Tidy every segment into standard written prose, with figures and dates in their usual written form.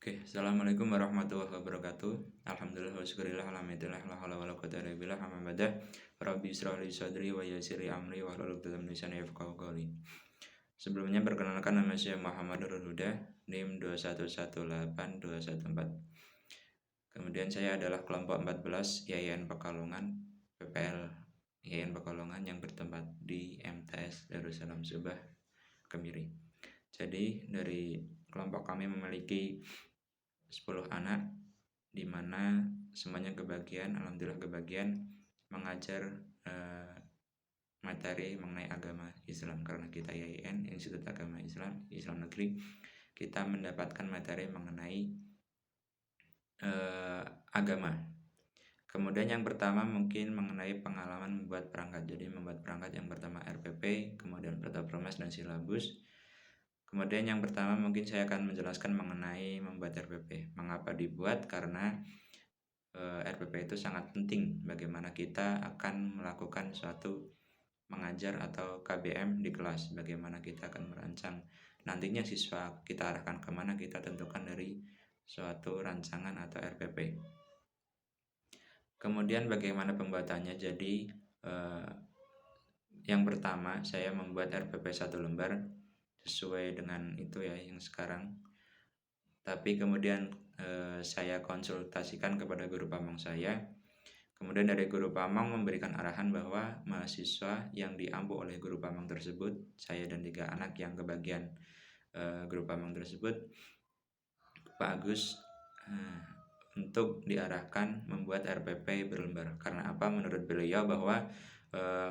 Oke, assalamualaikum warahmatullahi wabarakatuh. Alhamdulillah wa syukurillah alhamdulillah la haula wala quwwata illa billah amma ba'da. Rabbi israh li sadri wa yassir li amri wahlul 'uqdatam min lisani yafqahu qawli. Sebelumnya perkenalkan, nama saya Muhammad Nurul Huda, NIM 2118214. Kemudian saya adalah kelompok 14 IAIN Pekalongan, PPL IAIN Pekalongan yang bertempat di MTS Darussalam Subah, Kemiri. Jadi dari kelompok kami memiliki 10 anak, di mana semuanya alhamdulillah kebagian mengajar materi mengenai agama Islam, karena kita IAIN Institut Agama Islam Negeri. Kita mendapatkan materi mengenai agama. Kemudian yang pertama mungkin mengenai pengalaman membuat perangkat. Jadi membuat perangkat yang pertama RPP, kemudian Protaplomas dan silabus. Kemudian yang pertama mungkin saya akan menjelaskan mengenai membuat RPP. Mengapa dibuat? Karena RPP itu sangat penting bagaimana kita akan melakukan suatu mengajar atau KBM di kelas. Bagaimana kita akan merancang nantinya siswa kita arahkan kemana, kita tentukan dari suatu rancangan atau RPP. Kemudian bagaimana pembuatannya? Jadi yang pertama saya membuat RPP 1 lembar sesuai dengan itu ya yang sekarang. Tapi kemudian saya konsultasikan kepada guru pamong saya. Kemudian dari guru pamong memberikan arahan bahwa mahasiswa yang diampu oleh guru pamong tersebut, saya dan 3 anak yang kebagian guru pamong tersebut, Pak Agus, untuk diarahkan membuat RPP berlembar. Karena apa? Menurut beliau bahwa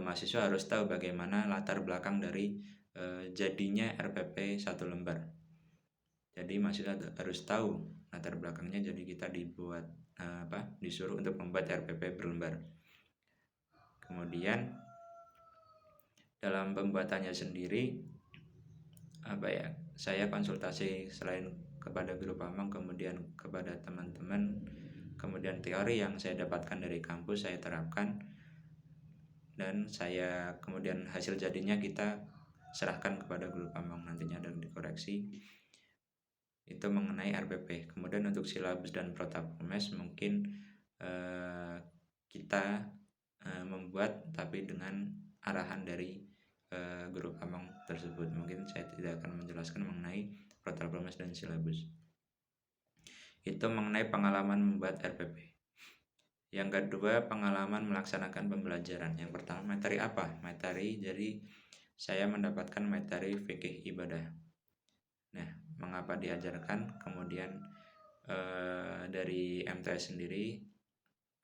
mahasiswa harus tahu bagaimana latar belakang dari jadinya RPP 1 lembar. Jadi mahasiswa harus tahu latar belakangnya. Jadi kita disuruh untuk membuat RPP berlembar. Kemudian dalam pembuatannya sendiri saya konsultasi selain kepada guru pamong, kemudian kepada teman-teman, kemudian teori yang saya dapatkan dari kampus saya terapkan, dan saya kemudian hasil jadinya kita serahkan kepada guru pamong nantinya dan dikoreksi. Itu mengenai RPP. Kemudian untuk silabus dan Protaplomas mungkin kita membuat tapi dengan arahan dari guru pamong tersebut. Mungkin saya tidak akan menjelaskan mengenai Protaplomas dan silabus. Itu mengenai pengalaman membuat RPP. Yang kedua, pengalaman melaksanakan pembelajaran. Yang pertama, materi apa? Materi, jadi saya mendapatkan materi fikih ibadah. Nah, mengapa diajarkan? Kemudian dari MTS sendiri,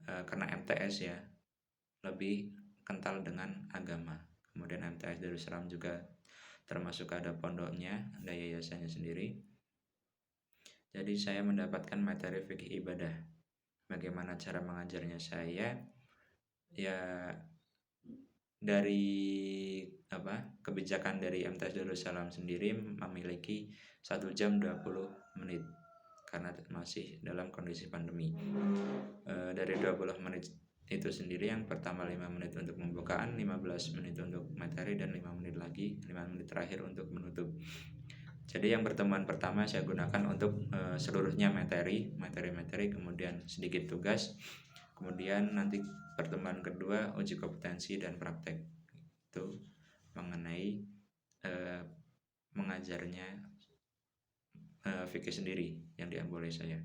karena MTS ya lebih kental dengan agama. Kemudian MTS Darussalam juga termasuk ada pondoknya, ada yayasannya sendiri. Jadi saya mendapatkan materi fikih ibadah. Bagaimana cara mengajarnya saya? Ya dari kebijakan dari MTS Darussalam sendiri memiliki 1 jam 20 menit karena masih dalam kondisi pandemi. Dari 20 menit itu sendiri, yang pertama 5 menit untuk pembukaan, 15 menit untuk materi, dan 5 menit lagi, 5 menit terakhir untuk menutup. Jadi yang pertemuan pertama saya gunakan untuk seluruhnya materi, kemudian sedikit tugas. Kemudian nanti pertemuan kedua uji kompetensi dan praktek. Itu mengenai mengajarnya fikih sendiri yang diambil oleh saya.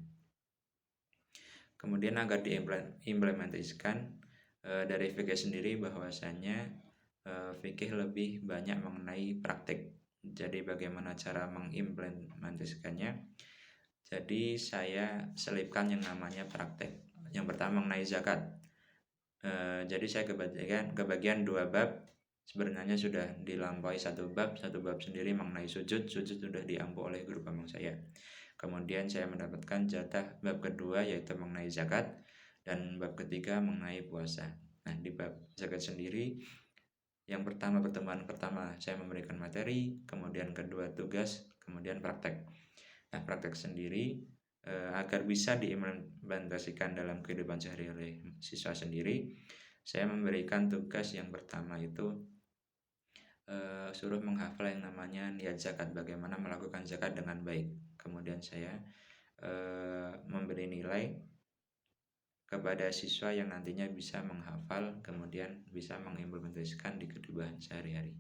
Kemudian agar diimplementasikan dari fikih sendiri, bahwasanya fikih lebih banyak mengenai praktek. Jadi bagaimana cara mengimplementasikannya? Jadi saya selipkan yang namanya praktek. Yang pertama mengenai zakat. Jadi saya kebagian 2 bab. Sebenarnya sudah dilampaui 1 bab sendiri mengenai sujud sudah diampu oleh guru pamong saya. Kemudian saya mendapatkan jatah bab kedua yaitu mengenai zakat, dan bab ketiga mengenai puasa. Nah, di bab zakat sendiri, yang pertemuan pertama saya memberikan materi, kemudian kedua tugas, kemudian praktek. Nah, praktek sendiri agar bisa diimplementasikan dalam kehidupan sehari-hari oleh siswa sendiri, saya memberikan tugas yang pertama itu suruh menghafal yang namanya niat zakat, bagaimana melakukan zakat dengan baik. Kemudian saya memberi nilai kepada siswa yang nantinya bisa menghafal kemudian bisa mengimplementasikan di kehidupan sehari-hari.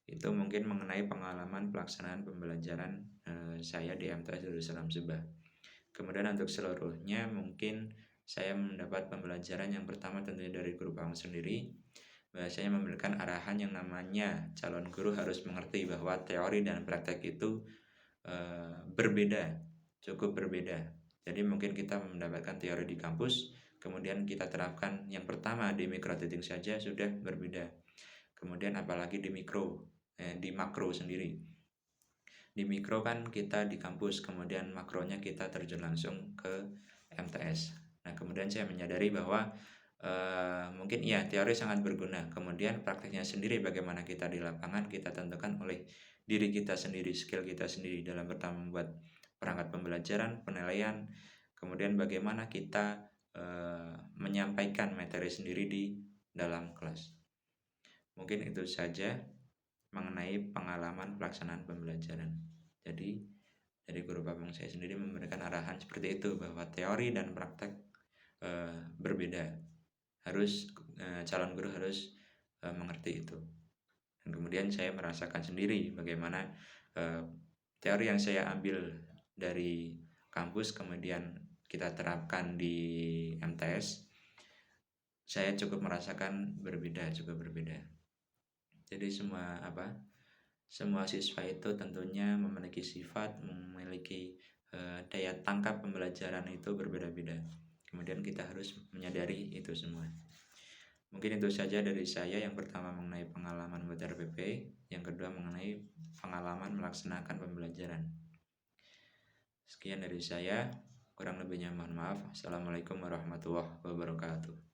Itu mungkin mengenai pengalaman pelaksanaan pembelajaran saya di MTS Darussalam Subah. Kemudian untuk seluruhnya mungkin saya mendapat pembelajaran yang pertama tentunya dari guru Pawang sendiri. Bahwasanya memberikan arahan yang namanya calon guru harus mengerti bahwa teori dan praktek itu berbeda, cukup berbeda. Jadi mungkin kita mendapatkan teori di kampus, kemudian kita terapkan yang pertama di mikro titik saja sudah berbeda. Kemudian apalagi di di makro sendiri. Di mikro kan kita di kampus, kemudian makronya kita terjun langsung ke MTS. Nah, kemudian saya menyadari bahwa mungkin ya teori sangat berguna, kemudian prakteknya sendiri bagaimana kita di lapangan kita tentukan oleh diri kita sendiri, skill kita sendiri dalam pertama membuat perangkat pembelajaran, penilaian, kemudian bagaimana kita menyampaikan materi sendiri di dalam kelas. Mungkin itu saja mengenai pengalaman pelaksanaan pembelajaran. Jadi dari guru Pawang saya sendiri memberikan arahan seperti itu bahwa teori dan praktek berbeda. Harus calon guru harus mengerti itu. Dan kemudian saya merasakan sendiri bagaimana teori yang saya ambil dari kampus kemudian kita terapkan di MTS, saya cukup merasakan cukup berbeda. Jadi semua siswa itu tentunya memiliki sifat, memiliki daya tangkap pembelajaran itu berbeda-beda. Kemudian kita harus menyadari itu semua. Mungkin itu saja dari saya. Yang pertama mengenai pengalaman buat RPP, yang kedua mengenai pengalaman melaksanakan pembelajaran. Sekian dari saya, kurang lebihnya mohon maaf. Assalamualaikum warahmatullahi wabarakatuh.